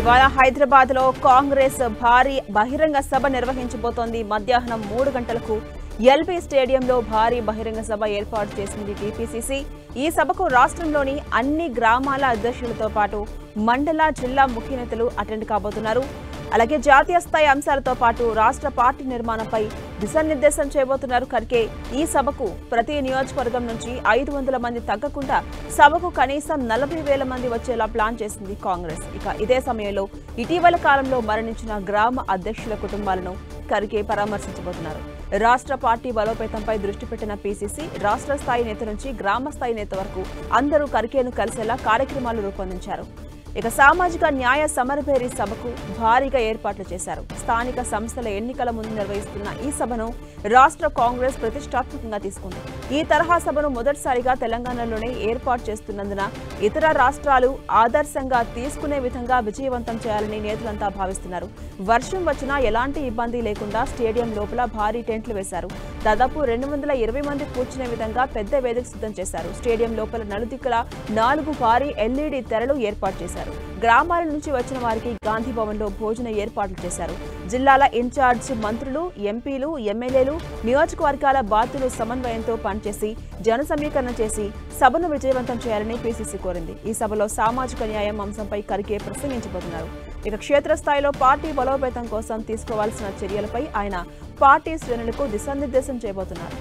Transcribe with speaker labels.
Speaker 1: ఇవాళ హైదరాబాద్ లో కాంగ్రెస్ భారీ బహిరంగ సభ నిర్వహించబోతోంది. మధ్యాహ్నం 3 గంటలకు ఎల్బీ స్టేడియంలో భారీ బహిరంగ సభ ఏర్పాటు చేసింది టీపీసీసీ. ఈ సభకు రాష్ట్రంలోని అన్ని గ్రామాల అధ్యక్షులతో పాటు మండల, జిల్లా ముఖ్య నేతలు అటెండ్ కాబోతున్నారు. అలాగే జాతీయ స్థాయి అంశాలతో పాటు రాష్ట్ర పార్టీ నిర్మాణంపై దిశానిర్దేశం చేయబోతున్నారు ఖర్గే. ఈ సభకు ప్రతి నియోజకవర్గం నుంచి 500 మంది తగ్గకుండా సభకు కనీసం 40,000 మంది వచ్చేలా ప్లాన్ చేసింది కాంగ్రెస్. ఇక ఇదే సమయంలో ఇటీవల కాలంలో మరణించిన గ్రామ అధ్యక్షుల కుటుంబాలను ఖర్గే పరామర్శించబోతున్నారు. రాష్ట్ర పార్టీ బలోపేతంపై దృష్టి పెట్టిన పీసీసీ రాష్ట్ర స్థాయి నేత నుంచి గ్రామ స్థాయి నేత వరకు అందరూ ఖర్గేను కలిసేలా కార్యక్రమాలు రూపొందించారు. ఇక సామాజిక న్యాయ సమరభేరి సభకు భారీగా ఏర్పాట్లు చేశారు. స్థానిక సంస్థల ఎన్నికల ముందు నిర్వహిస్తున్న ఈ సభను రాష్ట్ర కాంగ్రెస్ ప్రతిష్టాత్మకంగా తీసుకుంది. ఈ తరహా సభను మొదటిసారిగా తెలంగాణలోనే ఏర్పాటు చేస్తున్నందున ఇతర రాష్ట్రాలు ఆదర్శంగా తీసుకునే విధంగా విజయవంతం చేయాలని నేతలంతా భావిస్తున్నారు. వర్షం వచ్చినా ఎలాంటి ఇబ్బంది లేకుండా స్టేడియం లోపల భారీ టెంట్లు వేశారు. దాదాపు 220 మంది కూర్చునే విధంగా పెద్ద వేదిక సిద్ధం చేశారు. స్టేడియం లోపల నలుదిక్కుల 4 భారీ ఎల్ఈడీ తెరలు ఏర్పాటు చేశారు. గ్రామాల నుంచి వచ్చిన వారికి గాంధీ భవన్ లో భోజన ఏర్పాట్లు చేశారు. జిల్లాల ఇన్ఛార్జ్ మంత్రులు, ఎంపీలు, ఎమ్మెల్యేలు, నియోజకవర్గాల బాధ్యులు సమన్వయంతో పనిచేసి జన సమీకరణ చేసి సభను విజయవంతం చేయాలని పీసీసీ కోరింది. ఈ సభలో సామాజిక న్యాయం అంశంపై ఖర్గే ప్రసంగించబోతున్నారు. ఇక క్షేత్రస్థాయిలో పార్టీ బలోపేతం కోసం తీసుకోవాల్సిన చర్యలపై ఆయన పార్టీ శ్రేణులకు దిశానిర్దేశం చేయబోతున్నారు.